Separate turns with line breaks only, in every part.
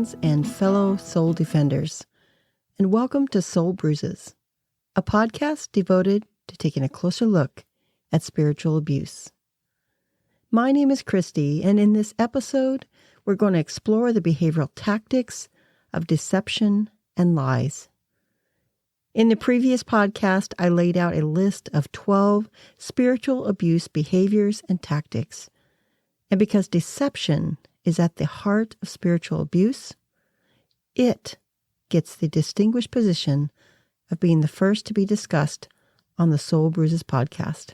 friends and fellow soul defenders, and welcome to Soul Bruises, a podcast devoted to taking a closer look at spiritual abuse. My name is Christy, and in this episode, we're going to explore the behavioral tactics of deception and lies. In the previous podcast, I laid out a list of 12 spiritual abuse behaviors and tactics. And because deception is at the heart of spiritual abuse, it gets the distinguished position of being the first to be discussed on the Soul Bruises podcast.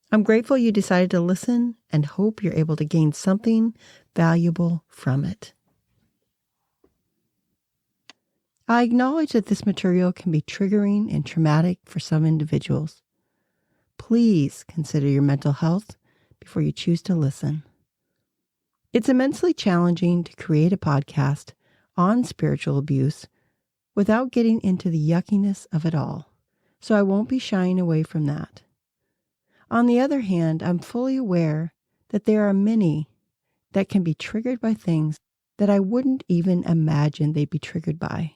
I'm grateful you decided to listen and hope you're able to gain something valuable from it. I acknowledge that this material can be triggering and traumatic for some individuals. Please consider your mental health before you choose to listen. It's immensely challenging to create a podcast on spiritual abuse without getting into the yuckiness of it all, so I won't be shying away from that. On the other hand, I'm fully aware that there are many that can be triggered by things that I wouldn't even imagine they'd be triggered by.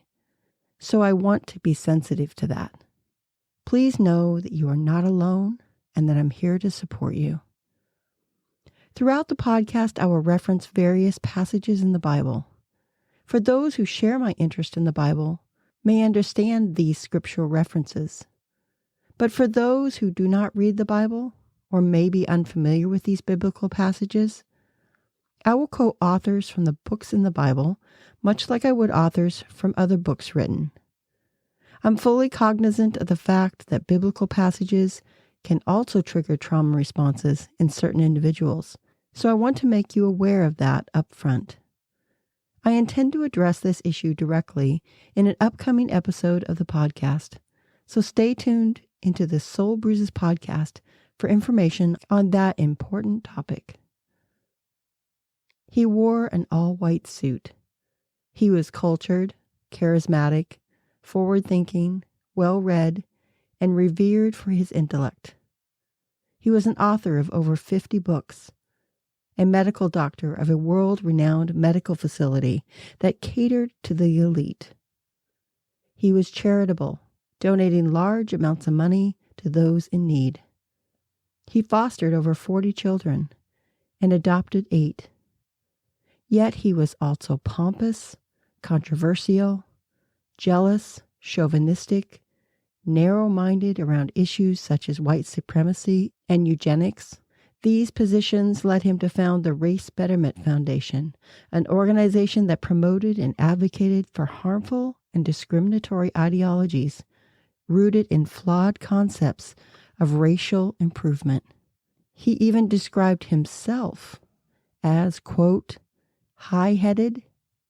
So I want to be sensitive to that. Please know that you are not alone and that I'm here to support you. Throughout the podcast, I will reference various passages in the Bible. For those who share my interest in the Bible may understand these scriptural references. But for those who do not read the Bible or may be unfamiliar with these biblical passages, I will quote authors from the books in the Bible, much like I would authors from other books written. I'm fully cognizant of the fact that biblical passages can also trigger trauma responses in certain individuals, so I want to make you aware of that up front. I intend to address this issue directly in an upcoming episode of the podcast, so stay tuned into the Soul Bruises podcast for information on that important topic. He wore an all-white suit. He was cultured, charismatic, forward-thinking, well-read, and revered for his intellect. He was an author of over 50 books, a medical doctor of a world-renowned medical facility that catered to the elite. He was charitable, donating large amounts of money to those in need. He fostered over 40 children and adopted 8. Yet he was also pompous, controversial, jealous, chauvinistic, narrow-minded around issues such as white supremacy and eugenics. These positions led him to found the Race Betterment Foundation, an organization that promoted and advocated for harmful and discriminatory ideologies rooted in flawed concepts of racial improvement. He even described himself as, quote, high-headed,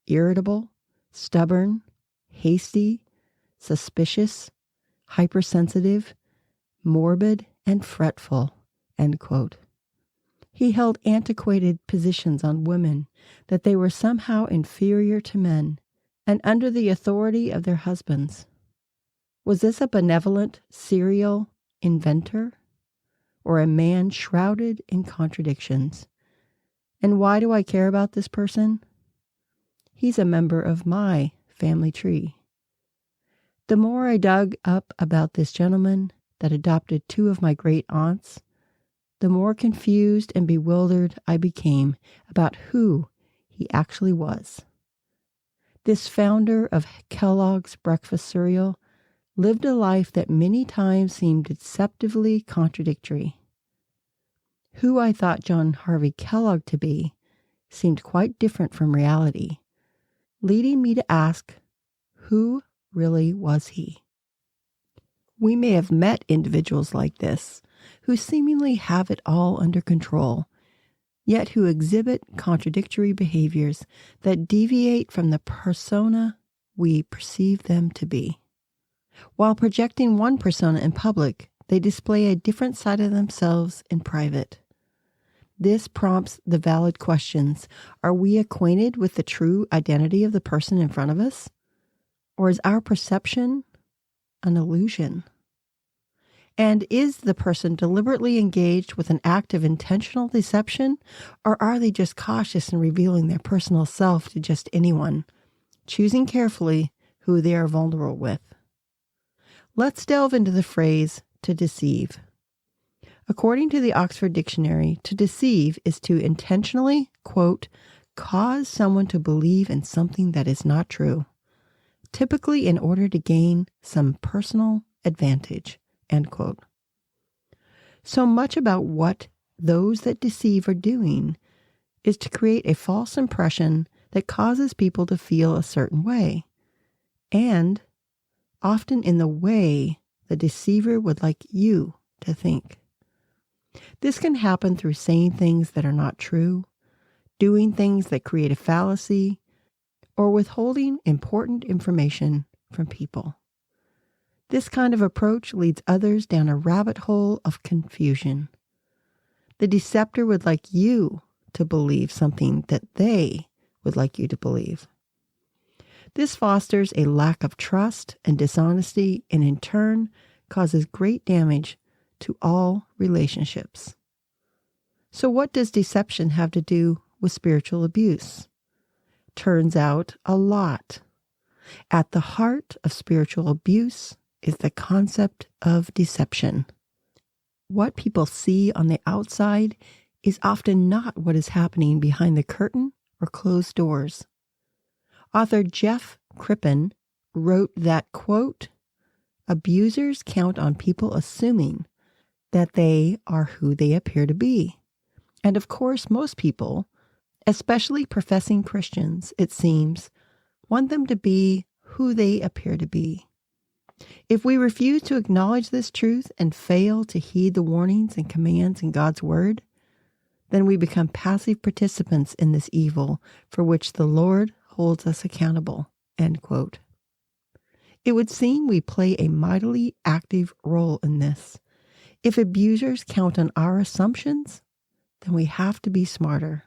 irritable, stubborn, hasty, suspicious, hypersensitive, morbid, and fretful, end quote. He held antiquated positions on women that they were somehow inferior to men and under the authority of their husbands. Was this a benevolent serial inventor or a man shrouded in contradictions? And why do I care about this person? He's a member of my family tree. The more I dug up about this gentleman that adopted 2 of my great aunts, the more confused and bewildered I became about who he actually was. This founder of Kellogg's breakfast cereal lived a life that many times seemed deceptively contradictory. Who I thought John Harvey Kellogg to be seemed quite different from reality, leading me to ask, who really was he? We may have met individuals like this, who seemingly have it all under control, yet who exhibit contradictory behaviors that deviate from the persona we perceive them to be. While projecting one persona in public, they display a different side of themselves in private. This prompts the valid questions: are we acquainted with the true identity of the person in front of us? Or is our perception an illusion? And is the person deliberately engaged with an act of intentional deception, or are they just cautious in revealing their personal self to just anyone, choosing carefully who they are vulnerable with? Let's delve into the phrase to deceive. According to the Oxford Dictionary, to deceive is to intentionally, quote, cause someone to believe in something that is not true, typically in order to gain some personal advantage, end quote. So much about what those that deceive are doing is to create a false impression that causes people to feel a certain way, and often in the way the deceiver would like you to think. This can happen through saying things that are not true, doing things that create a fallacy, or withholding important information from people. This kind of approach leads others down a rabbit hole of confusion. The deceptor would like you to believe something that they would like you to believe. This fosters a lack of trust and dishonesty, and in turn causes great damage to all relationships. So what does deception have to do with spiritual abuse? Turns out a lot. At the heart of spiritual abuse is the concept of deception. What people see on the outside is often not what is happening behind the curtain or closed doors. Author Jeff Crippen wrote that, quote, abusers count on people assuming that they are who they appear to be. And of course, most people, especially professing Christians, it seems, want them to be who they appear to be. If we refuse to acknowledge this truth and fail to heed the warnings and commands in God's Word, then we become passive participants in this evil for which the Lord holds us accountable, end quote. It would seem we play a mightily active role in this. If abusers count on our assumptions, then we have to be smarter.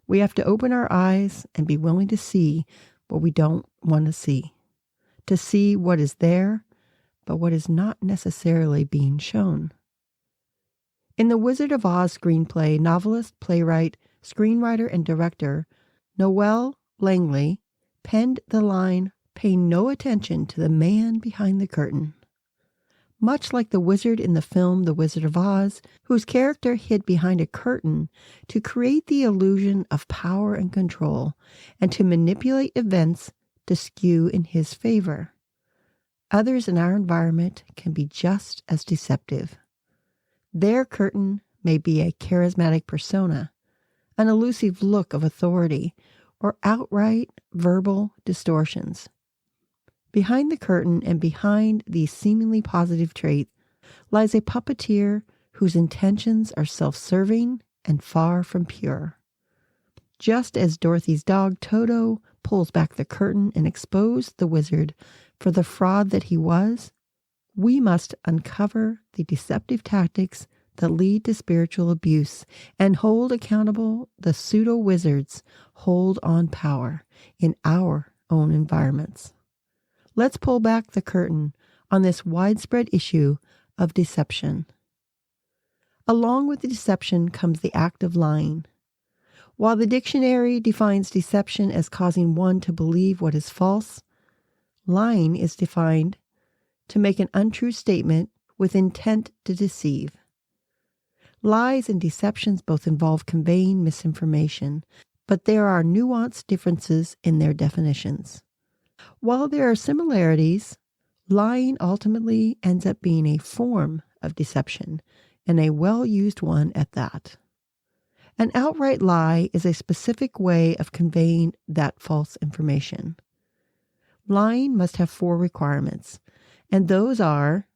We have to open our eyes and be willing to see what we don't want to see what is there, but what is not necessarily being shown. In the Wizard of Oz screenplay, novelist, playwright, screenwriter, and director Noel Langley penned the line, "Pay no attention to the man behind the curtain." Much like the wizard in the film The Wizard of Oz, whose character hid behind a curtain to create the illusion of power and control and to manipulate events to skew in his favor. Others in our environment can be just as deceptive. Their curtain may be a charismatic persona, an elusive look of authority, or outright verbal distortions. Behind the curtain and behind these seemingly positive traits lies a puppeteer whose intentions are self-serving and far from pure. Just as Dorothy's dog Toto pulls back the curtain and exposes the wizard for the fraud that he was, we must uncover the deceptive tactics that lead to spiritual abuse and hold accountable the pseudo-wizards hold on power in our own environments. Let's pull back the curtain on this widespread issue of deception. Along with the deception comes the act of lying. While the dictionary defines deception as causing one to believe what is false, lying is defined to make an untrue statement with intent to deceive. Lies and deceptions both involve conveying misinformation, but there are nuanced differences in their definitions. While there are similarities, lying ultimately ends up being a form of deception, and a well-used one at that. An outright lie is a specific way of conveying that false information. Lying must have 4 requirements, and those are: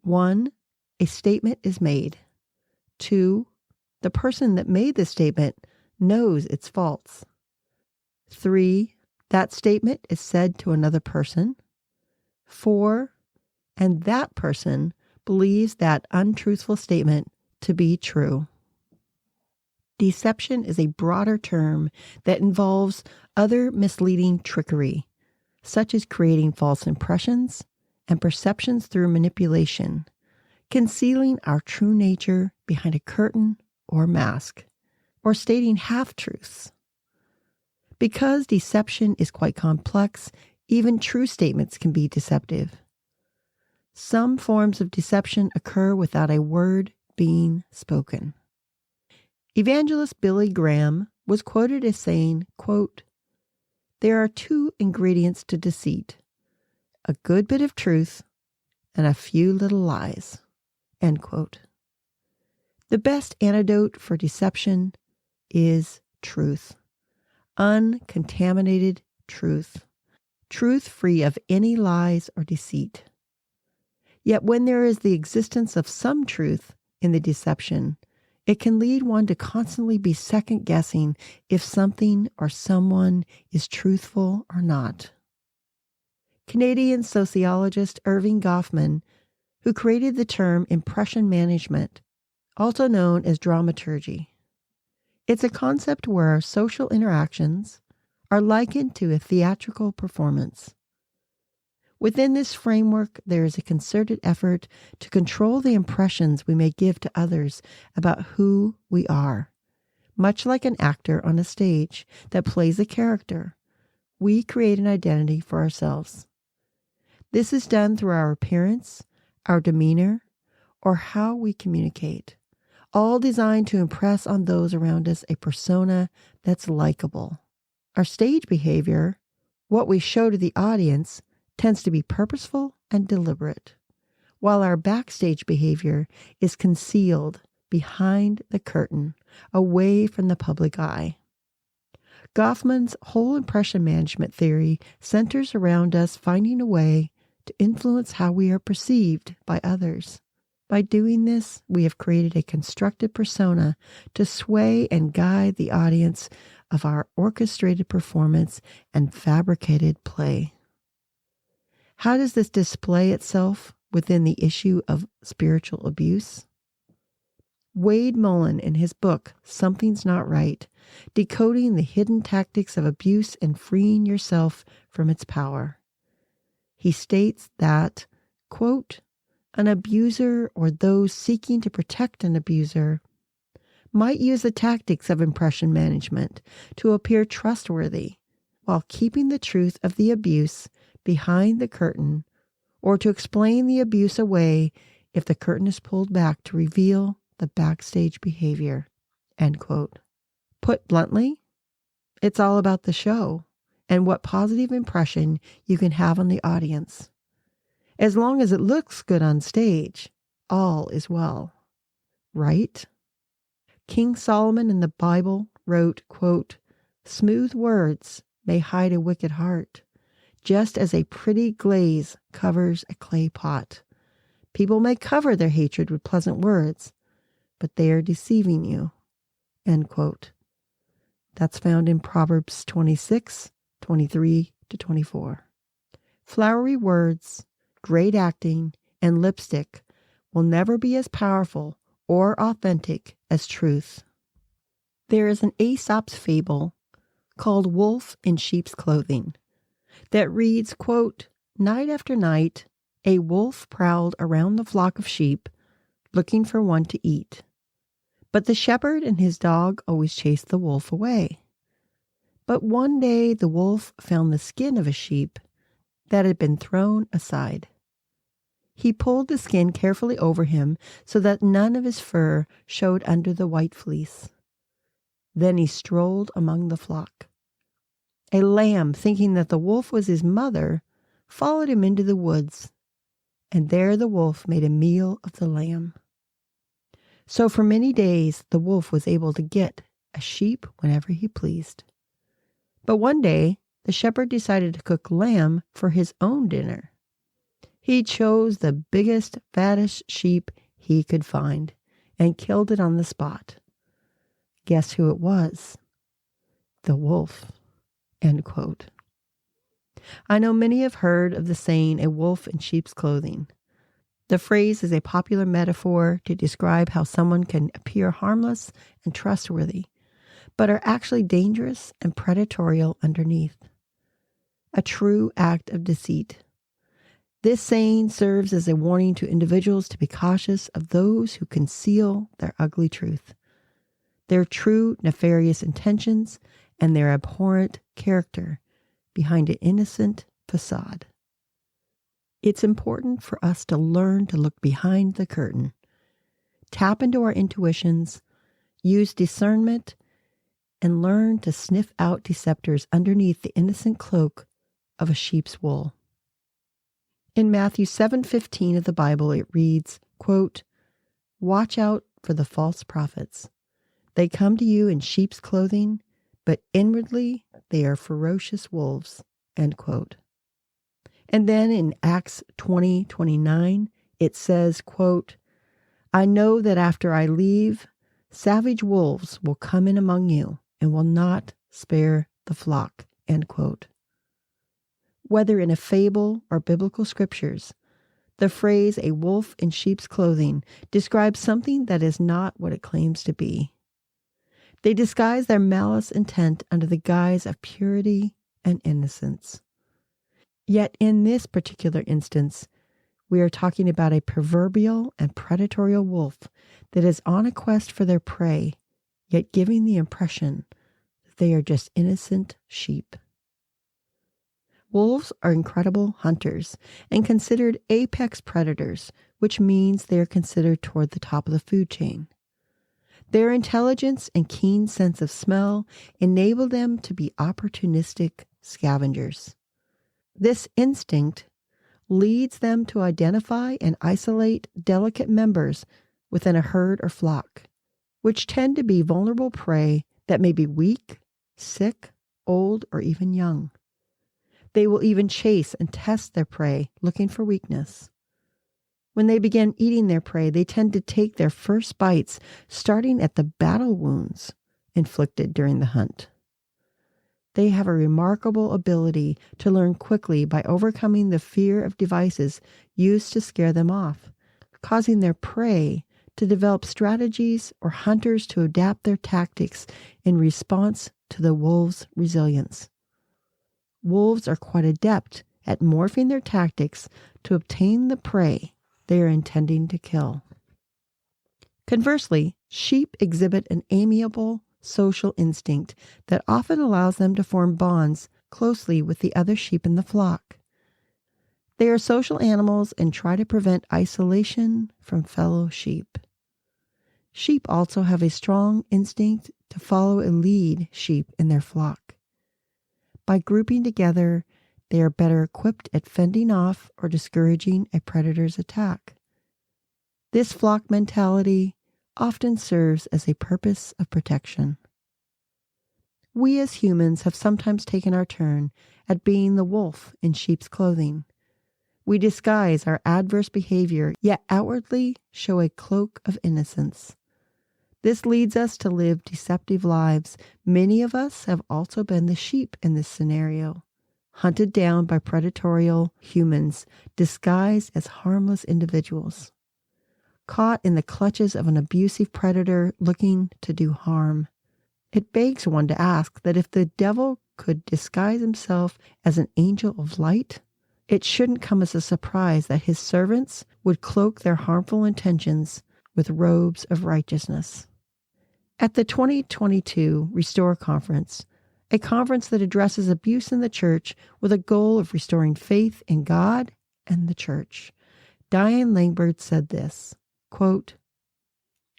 1, a statement is made. 2, the person that made the statement knows it's false. 3, that statement is said to another person. 4, and that person believes that untruthful statement to be true. Deception is a broader term that involves other misleading trickery, such as creating false impressions and perceptions through manipulation, concealing our true nature behind a curtain or mask, or stating half-truths. Because deception is quite complex, even true statements can be deceptive. Some forms of deception occur without a word being spoken. Evangelist Billy Graham was quoted as saying, quote, "There are two ingredients to deceit, a good bit of truth and a few little lies." End quote. The best antidote for deception is truth. Uncontaminated truth. Truth free of any lies or deceit. Yet when there is the existence of some truth in the deception, it can lead one to constantly be second-guessing if something or someone is truthful or not. Canadian sociologist Irving Goffman, who created the term impression management, also known as dramaturgy. It's a concept where our social interactions are likened to a theatrical performance. Within this framework, there is a concerted effort to control the impressions we may give to others about who we are. Much like an actor on a stage that plays a character, we create an identity for ourselves. This is done through our appearance, our demeanor, or how we communicate, all designed to impress on those around us a persona that's likable. Our stage behavior, what we show to the audience, tends to be purposeful and deliberate, while our backstage behavior is concealed behind the curtain, away from the public eye. Goffman's whole impression management theory centers around us finding a way to influence how we are perceived by others. By doing this, we have created a constructed persona to sway and guide the audience of our orchestrated performance and fabricated play. How does this display itself within the issue of spiritual abuse? Wade Mullen, in his book, Something's Not Right, Decoding the Hidden Tactics of Abuse and Freeing Yourself from Its Power. He states that, quote, "An abuser or those seeking to protect an abuser might use the tactics of impression management to appear trustworthy while keeping the truth of the abuse behind the curtain, or to explain the abuse away if the curtain is pulled back to reveal the backstage behavior." End quote. Put bluntly, it's all about the show and what positive impression you can have on the audience. As long as it looks good on stage, all is well. Right? King Solomon in the Bible wrote, quote, "Smooth words may hide a wicked heart, just as a pretty glaze covers a clay pot. People may cover their hatred with pleasant words, but they are deceiving you." End quote. That's found in Proverbs 26:23-24. Flowery words, great acting, and lipstick will never be as powerful or authentic as truth. There is an Aesop's fable called Wolf in Sheep's Clothing that reads, quote, "Night after night, a wolf prowled around the flock of sheep looking for one to eat. But the shepherd and his dog always chased the wolf away. But one day the wolf found the skin of a sheep that had been thrown aside. He pulled the skin carefully over him so that none of his fur showed under the white fleece. Then he strolled among the flock. A lamb, thinking that the wolf was his mother, followed him into the woods, and there the wolf made a meal of the lamb. So for many days the wolf was able to get a sheep whenever he pleased. But one day the shepherd decided to cook lamb for his own dinner. He chose the biggest, fattest sheep he could find and killed it on the spot. Guess who it was? The wolf." End quote. I know many have heard of the saying, "a wolf in sheep's clothing." The phrase is a popular metaphor to describe how someone can appear harmless and trustworthy, but are actually dangerous and predatory underneath. A true act of deceit. This saying serves as a warning to individuals to be cautious of those who conceal their ugly truth, their true nefarious intentions, and their abhorrent character behind an innocent facade. It's important for us to learn to look behind the curtain, tap into our intuitions, use discernment, and learn to sniff out deceptors underneath the innocent cloak of a sheep's wool. In Matthew 7:15 of the Bible, it reads, quote, "Watch out for the false prophets. They come to you in sheep's clothing, but inwardly they are ferocious wolves," end quote. And then in Acts 20:29, it says, quote, "I know that after I leave, savage wolves will come in among you and will not spare the flock," end quote. Whether in a fable or biblical scriptures, the phrase "a wolf in sheep's clothing" describes something that is not what it claims to be. They disguise their malice intent under the guise of purity and innocence. Yet in this particular instance, we are talking about a proverbial and predatory wolf that is on a quest for their prey, yet giving the impression that they are just innocent sheep. Wolves are incredible hunters and considered apex predators, which means they are considered toward the top of the food chain. Their intelligence and keen sense of smell enable them to be opportunistic scavengers. This instinct leads them to identify and isolate delicate members within a herd or flock, which tend to be vulnerable prey that may be weak, sick, old, or even young. They will even chase and test their prey, looking for weakness. When they begin eating their prey, they tend to take their first bites, starting at the battle wounds inflicted during the hunt. They have a remarkable ability to learn quickly by overcoming the fear of devices used to scare them off, causing their prey to develop strategies or hunters to adapt their tactics in response to the wolves' resilience. Wolves are quite adept at morphing their tactics to obtain the prey they are intending to kill. Conversely, sheep exhibit an amiable social instinct that often allows them to form bonds closely with the other sheep in the flock. They are social animals and try to prevent isolation from fellow sheep. Sheep also have a strong instinct to follow a lead sheep in their flock. By grouping together, they are better equipped at fending off or discouraging a predator's attack. This flock mentality often serves as a purpose of protection. We as humans have sometimes taken our turn at being the wolf in sheep's clothing. We disguise our adverse behavior, yet outwardly show a cloak of innocence. This leads us to live deceptive lives. Many of us have also been the sheep in this scenario, hunted down by predatory humans disguised as harmless individuals, caught in the clutches of an abusive predator looking to do harm. It begs one to ask that if the devil could disguise himself as an angel of light, it shouldn't come as a surprise that his servants would cloak their harmful intentions with robes of righteousness. At the 2022 Restore Conference, a conference that addresses abuse in the church with a goal of restoring faith in God and the church, Diane Langbird said this, quote,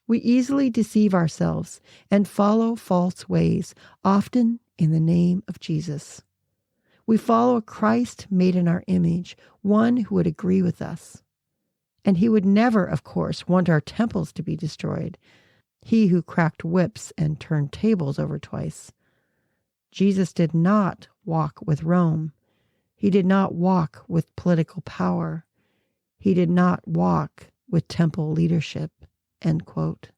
"We easily deceive ourselves and follow false ways, often in the name of Jesus. We follow a Christ made in our image, one who would agree with us. And he would never, of course, want our temples to be destroyed. He who cracked whips and turned tables over twice. Jesus did not walk with Rome. He did not walk with political power. He did not walk with temple leadership," end quote.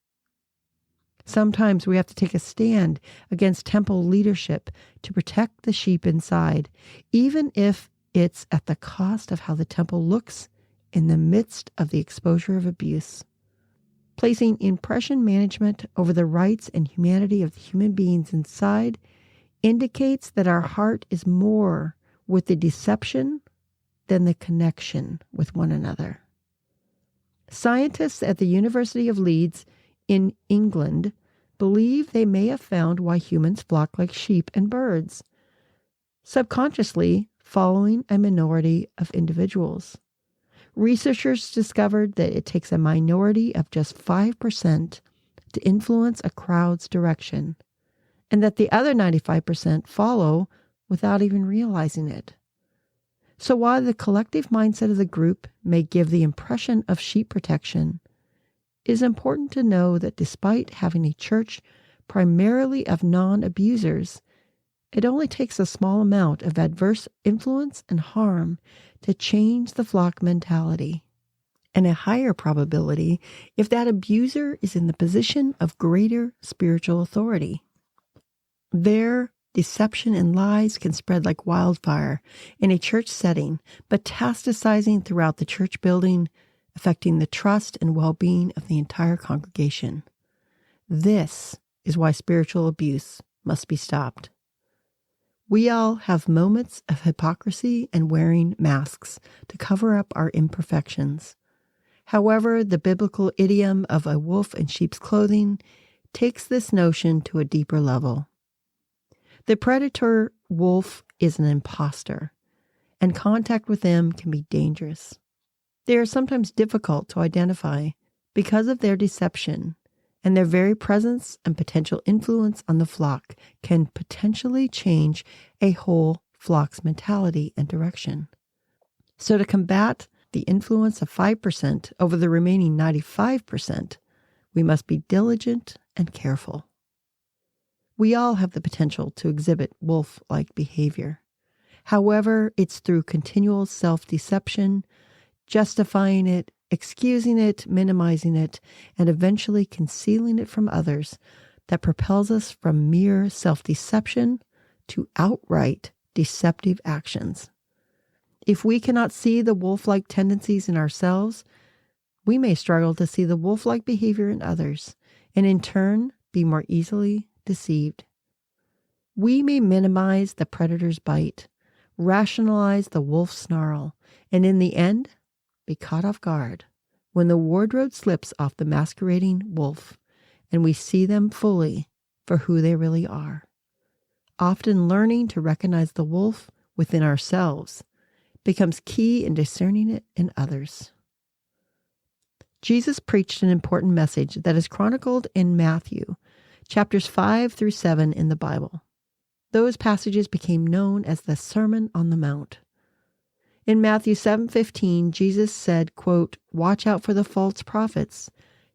Sometimes we have to take a stand against temple leadership to protect the sheep inside, even if it's at the cost of how the temple looks in the midst of the exposure of abuse. Placing impression management over the rights and humanity of the human beings inside indicates that our heart is more with the deception than the connection with one another. Scientists at the University of Leeds in England believe they may have found why humans flock like sheep and birds, subconsciously following a minority of individuals. Researchers discovered that it takes a minority of just 5% to influence a crowd's direction, and that the other 95% follow without even realizing it. So while the collective mindset of the group may give the impression of sheep protection, it is important to know that despite having a church primarily of non-abusers, it only takes a small amount of adverse influence and harm to change the flock mentality, and a higher probability if that abuser is in the position of greater spiritual authority. Their deception and lies can spread like wildfire in a church setting, metastasizing throughout the church building, affecting the trust and well-being of the entire congregation. This is why spiritual abuse must be stopped. We all have moments of hypocrisy and wearing masks to cover up our imperfections. However, the biblical idiom of a wolf in sheep's clothing takes this notion to a deeper level. The predator wolf is an imposter, and contact with them can be dangerous. They are sometimes difficult to identify because of their deception, and their very presence and potential influence on the flock can potentially change a whole flock's mentality and direction. So to combat the influence of 5% over the remaining 95%, we must be diligent and careful. We all have the potential to exhibit wolf-like behavior. However, it's through continual self-deception, justifying it, excusing it, minimizing it, and eventually concealing it from others that propels us from mere self-deception to outright deceptive actions. If we cannot see the wolf-like tendencies in ourselves, we may struggle to see the wolf-like behavior in others, and in turn be more easily deceived. We may minimize the predator's bite, rationalize the wolf's snarl, and in the end, be caught off guard when the wardrobe slips off the masquerading wolf and we see them fully for who they really are. Often learning to recognize the wolf within ourselves becomes key in discerning it in others. Jesus preached an important message that is chronicled in Matthew, chapters 5 through 7 in the Bible. Those passages became known as the Sermon on the Mount. In Matthew 7:15, Jesus said, quote, "Watch out for the false prophets.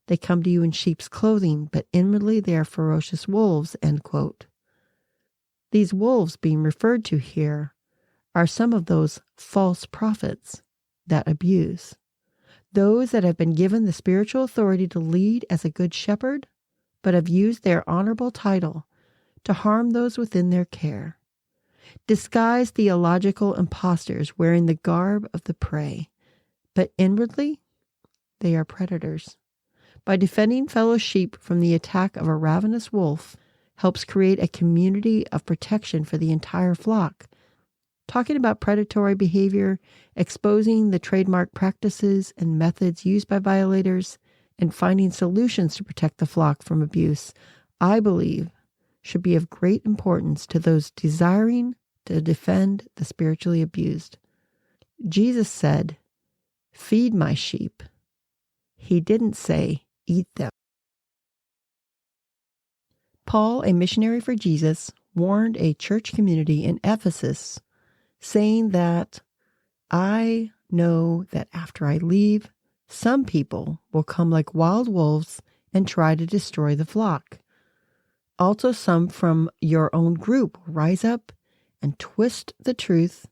They come to you in sheep's clothing, but inwardly they are ferocious wolves," end quote. These wolves being referred to here are some of those false prophets that abuse. Those that have been given the spiritual authority to lead as a good shepherd, but have used their honorable title to harm those within their care. Disguised theological impostors wearing the garb of the prey, but inwardly they are predators. By defending fellow sheep from the attack of a ravenous wolf helps create a community of protection for the entire flock. Talking about predatory behavior, exposing the trademark practices and methods used by violators, and finding solutions to protect the flock from abuse, I believe, should be of great importance to those desiring to defend the spiritually abused. Jesus said, "Feed my sheep." He didn't say, "Eat them." Paul, a missionary for Jesus, warned a church community in Ephesus, saying that, "I know that after I leave, some people will come like wild wolves and try to destroy the flock. Also, some from your own group will rise up and twist the truth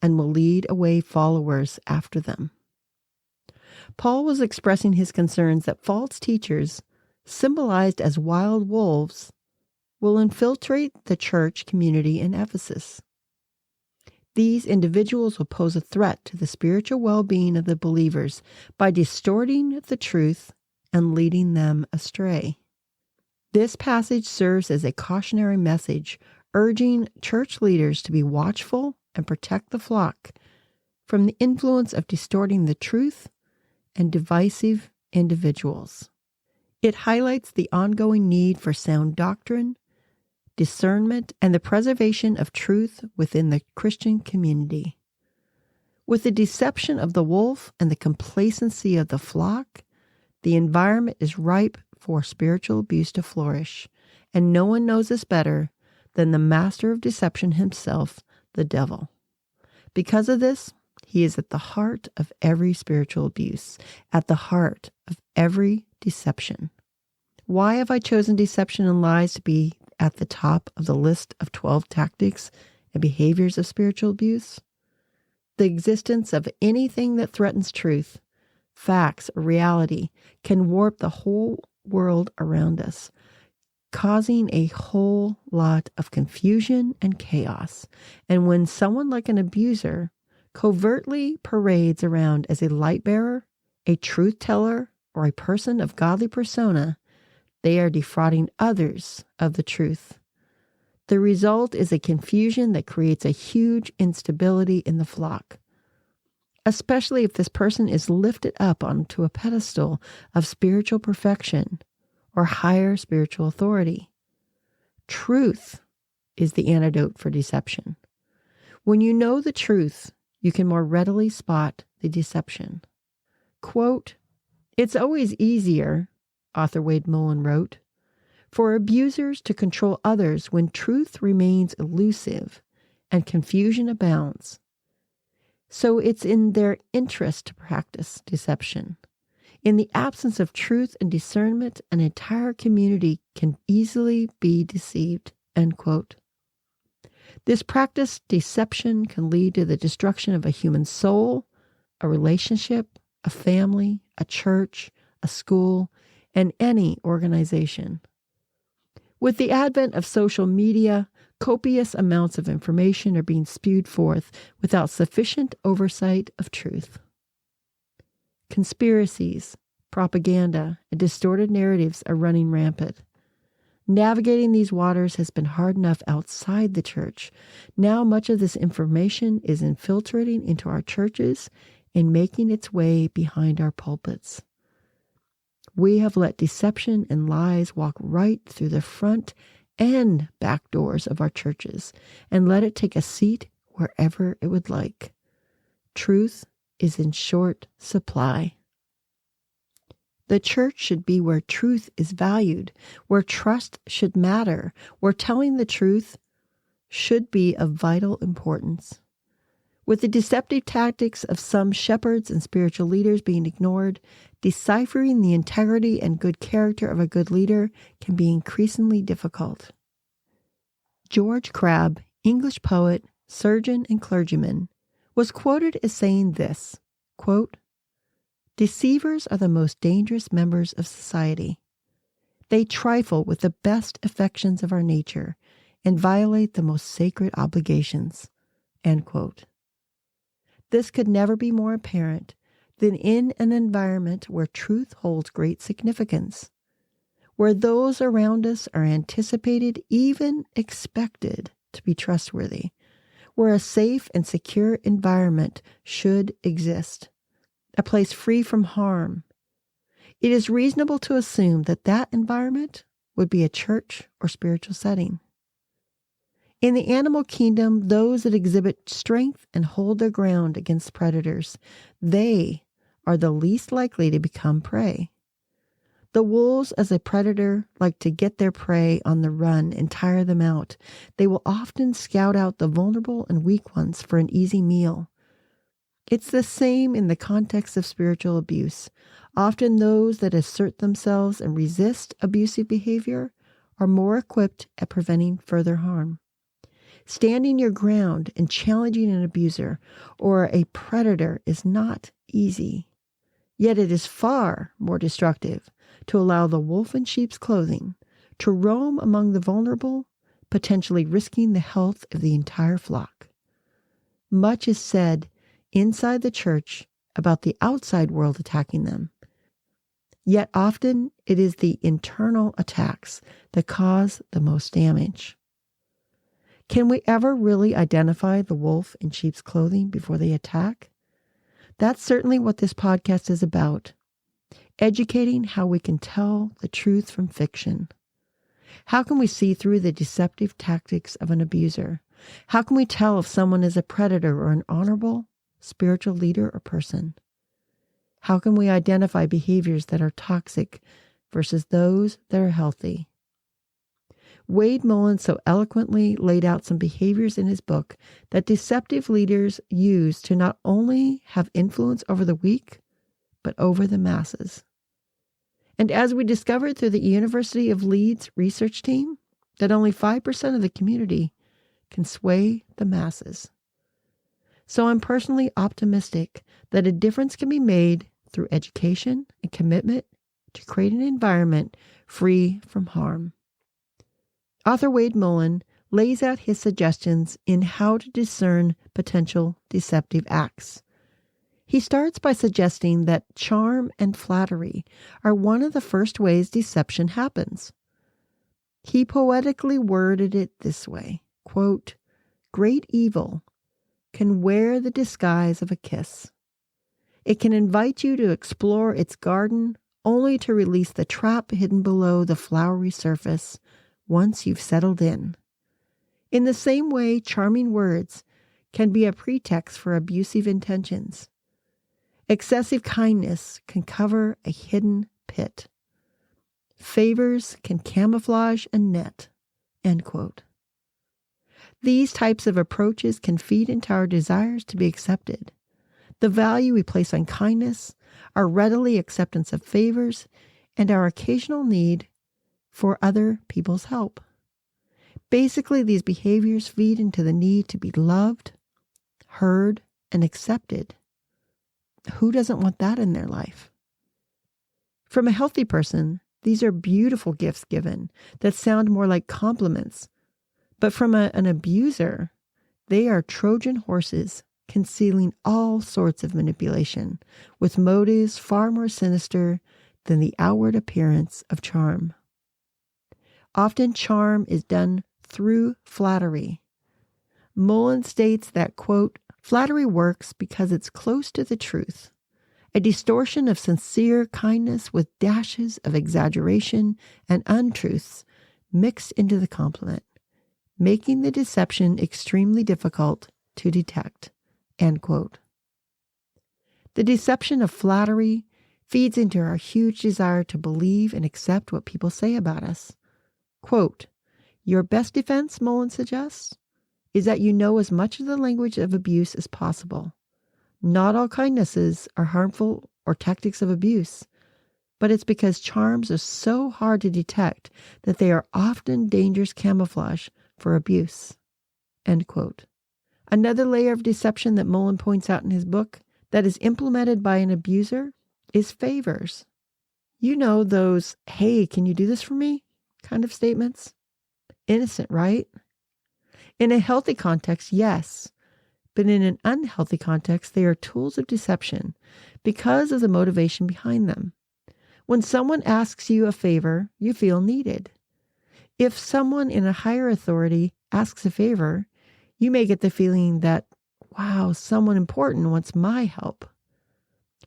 and will lead away followers after them." Paul was expressing his concerns that false teachers, symbolized as wild wolves, will infiltrate the church community in Ephesus. These individuals will pose a threat to the spiritual well-being of the believers by distorting the truth and leading them astray. This passage serves as a cautionary message, urging church leaders to be watchful and protect the flock from the influence of distorting the truth and divisive individuals. It highlights the ongoing need for sound doctrine, discernment, and the preservation of truth within the Christian community. With the deception of the wolf and the complacency of the flock, the environment is ripe for spiritual abuse to flourish, and no one knows this better than the master of deception himself, the devil. Because of this, he is at the heart of every spiritual abuse, at the heart of every deception. Why have I chosen deception and lies to be at the top of the list of 12 tactics and behaviors of spiritual abuse? The existence of anything that threatens truth, facts, or reality can warp the whole world around us, causing a whole lot of confusion and chaos. And when someone like an abuser covertly parades around as a light bearer, a truth teller, or a person of godly persona, they are defrauding others of the truth. The result is a confusion that creates a huge instability in the flock, especially if this person is lifted up onto a pedestal of spiritual perfection or higher spiritual authority. Truth is the antidote for deception. When you know the truth, you can more readily spot the deception. Quote, "It's always easier," author Wade Mullen wrote, "for abusers to control others when truth remains elusive and confusion abounds. So it's in their interest to practice deception. In the absence of truth and discernment, an entire community can easily be deceived." End quote. This practice, deception, can lead to the destruction of a human soul, a relationship, a family, a church, a school, and any organization. With the advent of social media, copious amounts of information are being spewed forth without sufficient oversight of truth. Conspiracies, propaganda, and distorted narratives are running rampant. Navigating these waters has been hard enough outside the church. Now much of this information is infiltrating into our churches and making its way behind our pulpits. We have let deception and lies walk right through the front and back doors of our churches and let it take a seat wherever it would like. Truth is in short supply. The church should be where truth is valued, where trust should matter, where telling the truth should be of vital importance. With the deceptive tactics of some shepherds and spiritual leaders being ignored, deciphering the integrity and good character of a good leader can be increasingly difficult. George Crabbe, English poet, surgeon, and clergyman, was quoted as saying this, quote, "Deceivers are the most dangerous members of society. They trifle with the best affections of our nature and violate the most sacred obligations." End quote. This could never be more apparent than in an environment where truth holds great significance, where those around us are anticipated, even expected, to be trustworthy, where a safe and secure environment should exist, a place free from harm. It is reasonable to assume that that environment would be a church or spiritual setting. In the animal kingdom, those that exhibit strength and hold their ground against predators, they are the least likely to become prey. The wolves, as a predator, like to get their prey on the run and tire them out. They will often scout out the vulnerable and weak ones for an easy meal. It's the same in the context of spiritual abuse. Often those that assert themselves and resist abusive behavior are more equipped at preventing further harm. Standing your ground and challenging an abuser or a predator is not easy. Yet it is far more destructive to allow the wolf in sheep's clothing to roam among the vulnerable, potentially risking the health of the entire flock. Much is said inside the church about the outside world attacking them. Yet often it is the internal attacks that cause the most damage. Can we ever really identify the wolf in sheep's clothing before they attack? That's certainly what this podcast is about. Educating how we can tell the truth from fiction. How can we see through the deceptive tactics of an abuser? How can we tell if someone is a predator or an honorable, spiritual leader or person? How can we identify behaviors that are toxic versus those that are healthy? Wade Mullen so eloquently laid out some behaviors in his book that deceptive leaders use to not only have influence over the weak, but over the masses. And as we discovered through the University of Leeds research team, that only 5% of the community can sway the masses. So I'm personally optimistic that a difference can be made through education and commitment to create an environment free from harm. Author Wade Mullen lays out his suggestions in how to discern potential deceptive acts. He starts by suggesting that charm and flattery are one of the first ways deception happens. He poetically worded it this way, quote, "Great evil can wear the disguise of a kiss. It can invite you to explore its garden only to release the trap hidden below the flowery surface once you've settled in. In the same way, charming words can be a pretext for abusive intentions. Excessive kindness can cover a hidden pit. Favors can camouflage a net." End quote. These types of approaches can feed into our desires to be accepted, the value we place on kindness, our readily acceptance of favors, and our occasional need for other people's help. Basically, these behaviors feed into the need to be loved, heard, and accepted. Who doesn't want that in their life? From a healthy person, these are beautiful gifts given that sound more like compliments. But from an abuser, they are Trojan horses concealing all sorts of manipulation, with motives far more sinister than the outward appearance of charm. Often charm is done through flattery. Mullen states that, quote, "Flattery works because it's close to the truth, a distortion of sincere kindness with dashes of exaggeration and untruths mixed into the compliment, making the deception extremely difficult to detect." End quote. The deception of flattery feeds into our huge desire to believe and accept what people say about us. Quote, "Your best defense," Mullen suggests, "is that you know as much of the language of abuse as possible. Not all kindnesses are harmful or tactics of abuse, but it's because charms are so hard to detect that they are often dangerous camouflage for abuse." End quote. Another layer of deception that Mullen points out in his book that is implemented by an abuser is favors. You know, those, "Hey, can you do this for me?" kind of statements. Innocent, right? In a healthy context, yes. But in an unhealthy context, they are tools of deception because of the motivation behind them. When someone asks you a favor, you feel needed. If someone in a higher authority asks a favor, you may get the feeling that, wow, someone important wants my help.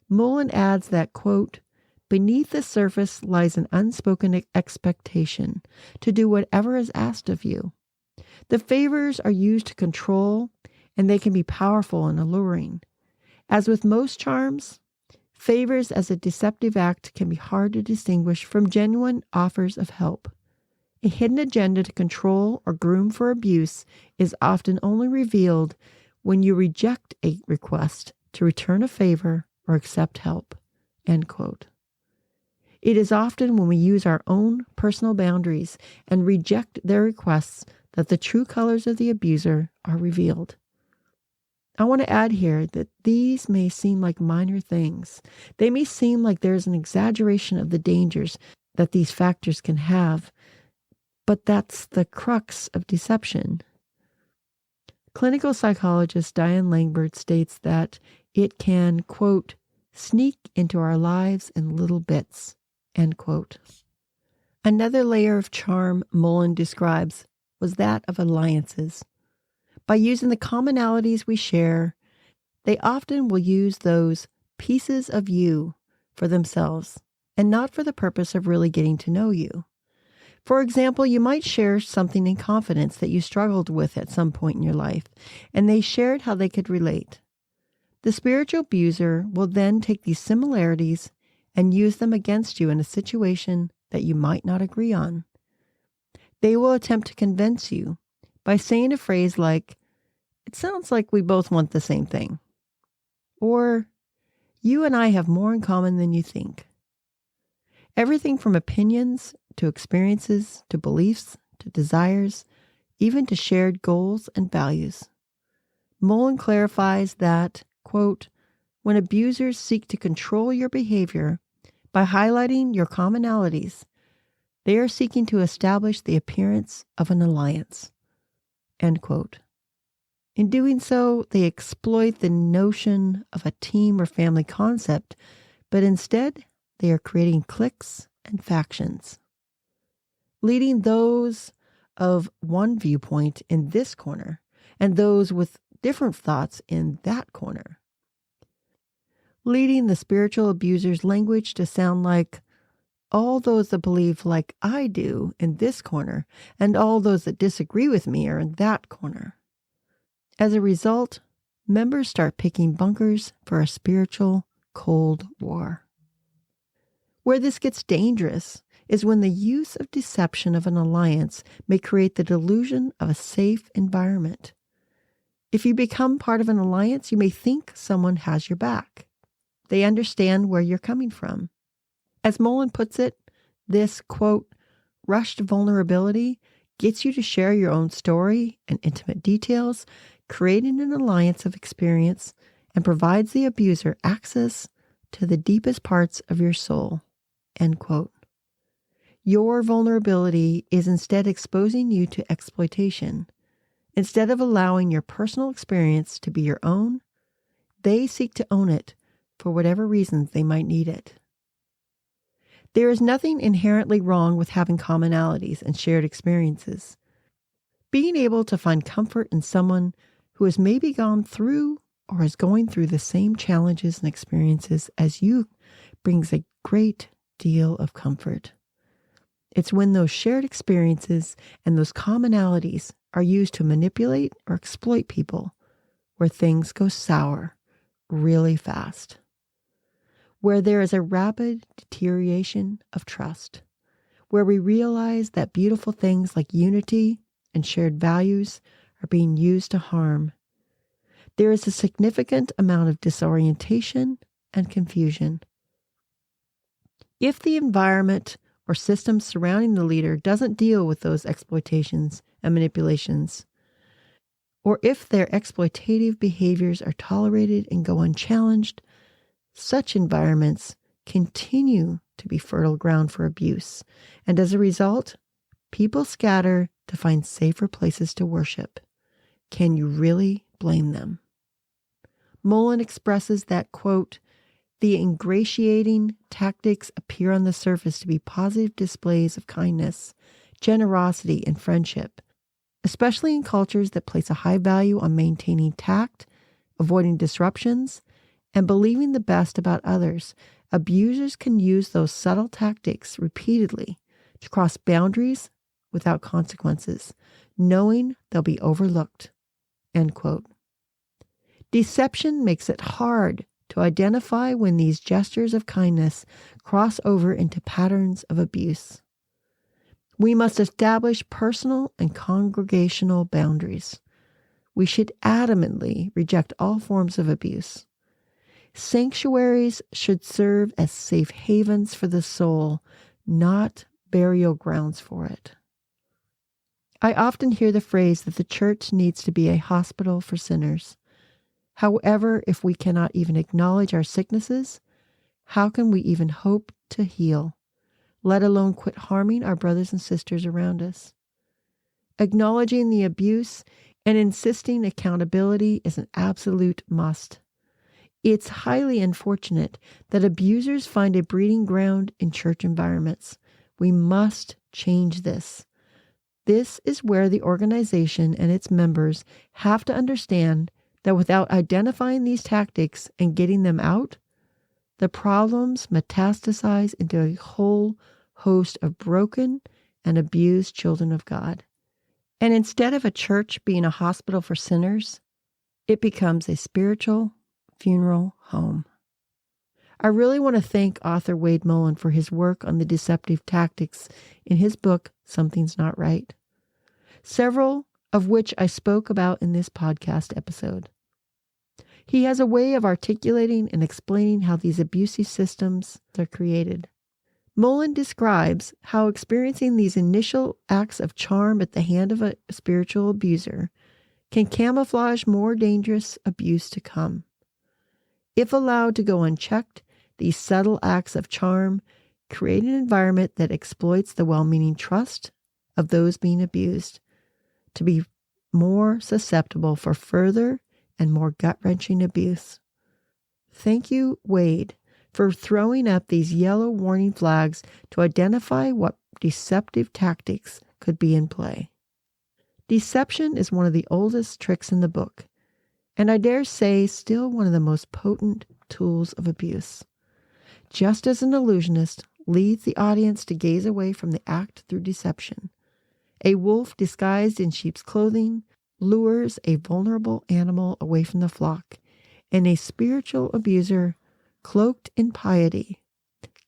Mullen adds that, quote, "Beneath the surface lies an unspoken expectation to do whatever is asked of you. The favors are used to control, and they can be powerful and alluring. As with most charms, favors as a deceptive act can be hard to distinguish from genuine offers of help. A hidden agenda to control or groom for abuse is often only revealed when you reject a request to return a favor or accept help." End quote. It is often when we use our own personal boundaries and reject their requests that the true colors of the abuser are revealed. I want to add here that these may seem like minor things. They may seem like there's an exaggeration of the dangers that these factors can have, but that's the crux of deception. Clinical psychologist Diane Langbert states that it can, quote, "sneak into our lives in little bits," end quote. Another layer of charm Mullen describes was that of alliances. By using the commonalities we share, They often will use those pieces of you for themselves and not for the purpose of really getting to know you. For example, you might share something in confidence that you struggled with at some point in your life, and they shared how they could relate. The spiritual abuser will then take these similarities and use them against you in a situation that you might not agree on. They will attempt to convince you by saying a phrase like, "It sounds like we both want the same thing," or "You and I have more in common than you think." Everything from opinions to experiences to beliefs to desires, even to shared goals and values. Mullen clarifies that, quote, when abusers seek to control your behavior by highlighting your commonalities, they are seeking to establish the appearance of an alliance, end quote. In doing so, they exploit the notion of a team or family concept, but instead they are creating cliques and factions, leading those of one viewpoint in this corner and those with different thoughts in that corner, leading the spiritual abuser's language to sound like all those that believe like I do in this corner and all those that disagree with me are in that corner. As a result, members start picking bunkers for a spiritual Cold War. Where this gets dangerous is when the use of deception of an alliance may create the delusion of a safe environment. If you become part of an alliance, you may think someone has your back. They understand where you're coming from. As Mullen puts it, this, quote, rushed vulnerability gets you to share your own story and intimate details, creating an alliance of experience, and provides the abuser access to the deepest parts of your soul, end quote. Your vulnerability is instead exposing you to exploitation. Instead of allowing your personal experience to be your own, they seek to own it for whatever reasons they might need it. There is nothing inherently wrong with having commonalities and shared experiences. Being able to find comfort in someone who has maybe gone through or is going through the same challenges and experiences as you brings a great deal of comfort. It's when those shared experiences and those commonalities are used to manipulate or exploit people where things go sour really fast, where there is a rapid deterioration of trust, where we realize that beautiful things like unity and shared values are being used to harm. There is a significant amount of disorientation and confusion. If the environment or system surrounding the leader doesn't deal with those exploitations and manipulations, or if their exploitative behaviors are tolerated and go unchallenged, such environments continue to be fertile ground for abuse, and as a result, people scatter to find safer places to worship. Can you really blame them? Mullen expresses that, quote, the ingratiating tactics appear on the surface to be positive displays of kindness, generosity, and friendship, especially in cultures that place a high value on maintaining tact, avoiding disruptions, and believing the best about others. Abusers can use those subtle tactics repeatedly to cross boundaries without consequences, knowing they'll be overlooked, end quote. Deception makes it hard to identify when these gestures of kindness cross over into patterns of abuse. We must establish personal and congregational boundaries. We should adamantly reject all forms of abuse. Sanctuaries should serve as safe havens for the soul, not burial grounds for it. I often hear the phrase that the church needs to be a hospital for sinners. However, if we cannot even acknowledge our sicknesses, how can we even hope to heal, let alone quit harming our brothers and sisters around us? Acknowledging the abuse and insisting accountability is an absolute must. It's highly unfortunate that abusers find a breeding ground in church environments. We must change this. This is where the organization and its members have to understand that without identifying these tactics and getting them out, the problems metastasize into a whole host of broken and abused children of God. And instead of a church being a hospital for sinners, it becomes a spiritual funeral home. I really want to thank author Wade Mullen for his work on the deceptive tactics in his book, Something's Not Right, several of which I spoke about in this podcast episode. He has a way of articulating and explaining how these abusive systems are created. Mullen describes how experiencing these initial acts of charm at the hand of a spiritual abuser can camouflage more dangerous abuse to come. If allowed to go unchecked, these subtle acts of charm create an environment that exploits the well-meaning trust of those being abused to be more susceptible for further and more gut-wrenching abuse. Thank you, Wade, for throwing up these yellow warning flags to identify what deceptive tactics could be in play. Deception is one of the oldest tricks in the book, and I dare say still one of the most potent tools of abuse. Just as an illusionist leads the audience to gaze away from the act through deception, a wolf disguised in sheep's clothing lures a vulnerable animal away from the flock, and a spiritual abuser, cloaked in piety,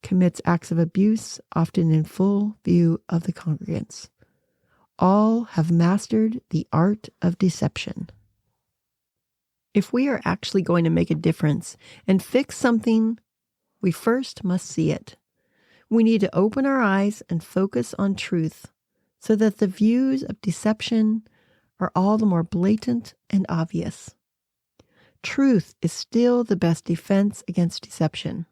commits acts of abuse, often in full view of the congregants. All have mastered the art of deception. If we are actually going to make a difference and fix something, we first must see it. We need to open our eyes and focus on truth so that the views of deception are all the more blatant and obvious. Truth is still the best defense against deception.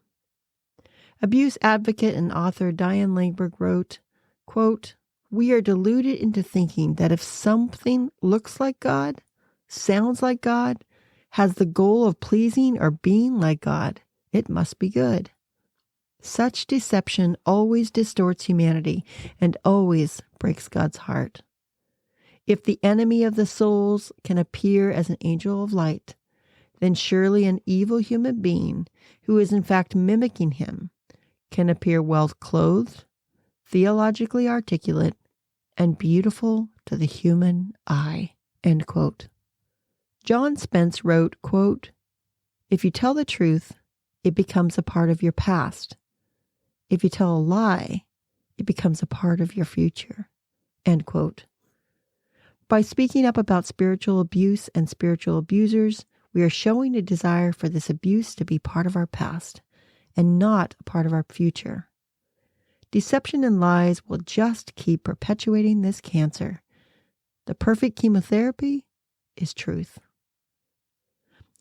Abuse advocate and author Diane Langberg wrote, quote, "We are deluded into thinking that if something looks like God, sounds like God, has the goal of pleasing or being like God, it must be good. Such deception always distorts humanity and always breaks God's heart. If the enemy of the souls can appear as an angel of light, then surely an evil human being, who is in fact mimicking him, can appear well-clothed, theologically articulate, and beautiful to the human eye." End quote. John Spence wrote, quote, "If you tell the truth, it becomes a part of your past. If you tell a lie, it becomes a part of your future." End quote. By speaking up about spiritual abuse and spiritual abusers, we are showing a desire for this abuse to be part of our past and not a part of our future. Deception and lies will just keep perpetuating this cancer. The perfect chemotherapy is truth.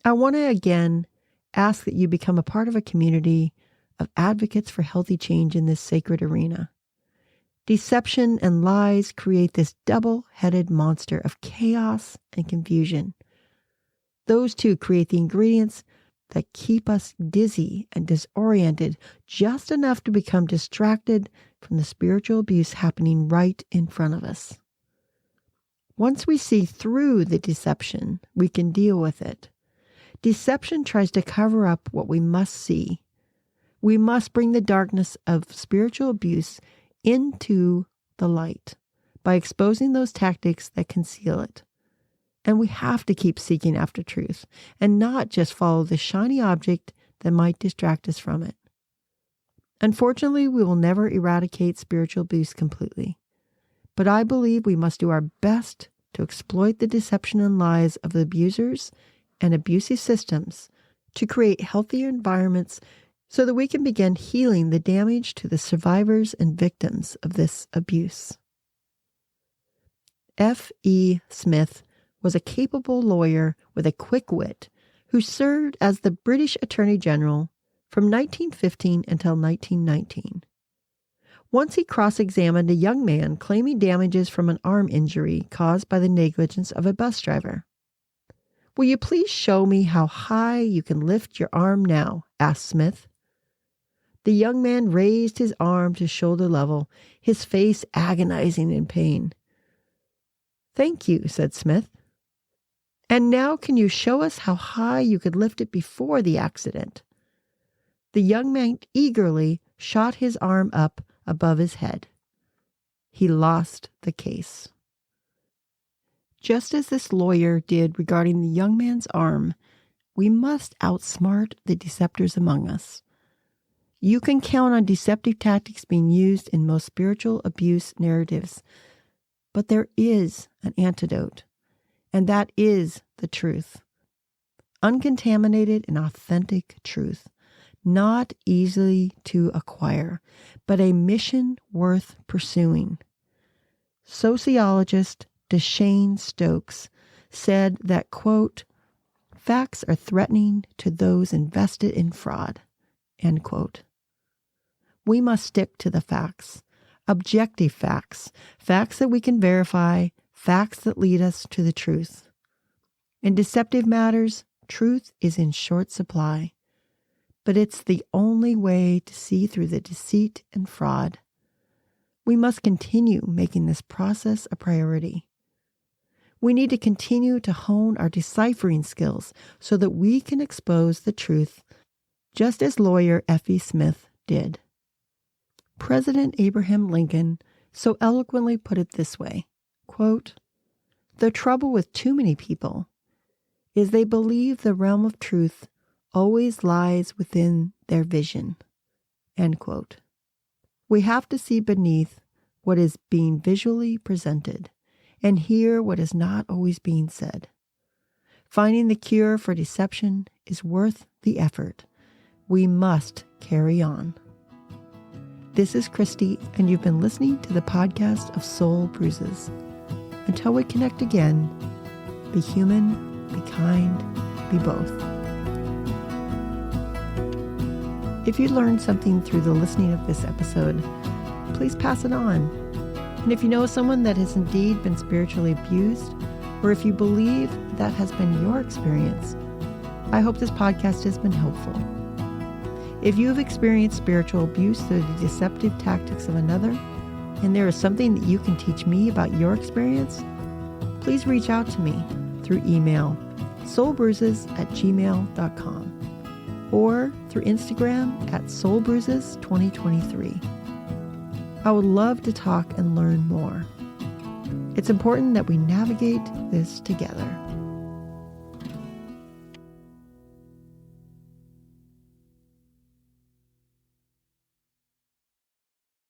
I want to again ask that you become a part of a community of advocates for healthy change in this sacred arena. Deception and lies create this double-headed monster of chaos and confusion. Those two create the ingredients that keep us dizzy and disoriented just enough to become distracted from the spiritual abuse happening right in front of us. Once we see through the deception, we can deal with it. Deception tries to cover up what we must see. We must bring the darkness of spiritual abuse into the light by exposing those tactics that conceal it. And we have to keep seeking after truth and not just follow the shiny object that might distract us from it. Unfortunately, we will never eradicate spiritual abuse completely, but I believe we must do our best to exploit the deception and lies of the abusers and abusive systems to create healthier environments so that we can begin healing the damage to the survivors and victims of this abuse. F.E. Smith was a capable lawyer with a quick wit who served as the British Attorney General from 1915 until 1919. Once he cross-examined a young man claiming damages from an arm injury caused by the negligence of a bus driver. "Will you please show me how high you can lift your arm now?" asked Smith. The young man raised his arm to shoulder level, his face agonizing in pain. "Thank you," said Smith. And now can you show us how high you could lift it before the accident? The young man eagerly shot his arm up above his head. He lost the case. Just as this lawyer did regarding the young man's arm, we must outsmart the deceptors among us. You can count on deceptive tactics being used in most spiritual abuse narratives, but there is an antidote, and that is the truth. Uncontaminated and authentic truth, not easily to acquire, but a mission worth pursuing. Sociologist Deshane Stokes said that, quote, "Facts are threatening to those invested in fraud," end quote. We must stick to the facts, objective facts, facts that we can verify, facts that lead us to the truth. In deceptive matters, truth is in short supply, but it's the only way to see through the deceit and fraud. We must continue making this process a priority. We need to continue to hone our deciphering skills so that we can expose the truth, just as lawyer F.E. Smith did. President Abraham Lincoln so eloquently put it this way, quote, "The trouble with too many people is they believe the realm of truth always lies within their vision," end quote. We have to see beneath what is being visually presented and hear what is not always being said. Finding the cure for deception is worth the effort. We must carry on. This is Christy, and you've been listening to the podcast of Soul Bruises. Until we connect again, be human, be kind, be both. If you learned something through the listening of this episode, please pass it on. And if you know someone that has indeed been spiritually abused, or if you believe that has been your experience, I hope this podcast has been helpful. If you have experienced spiritual abuse through the deceptive tactics of another, and there is something that you can teach me about your experience, please reach out to me through email, soulbruises@gmail.com, or through Instagram at soulbruises2023. I would love to talk and learn more. It's important that we navigate this together.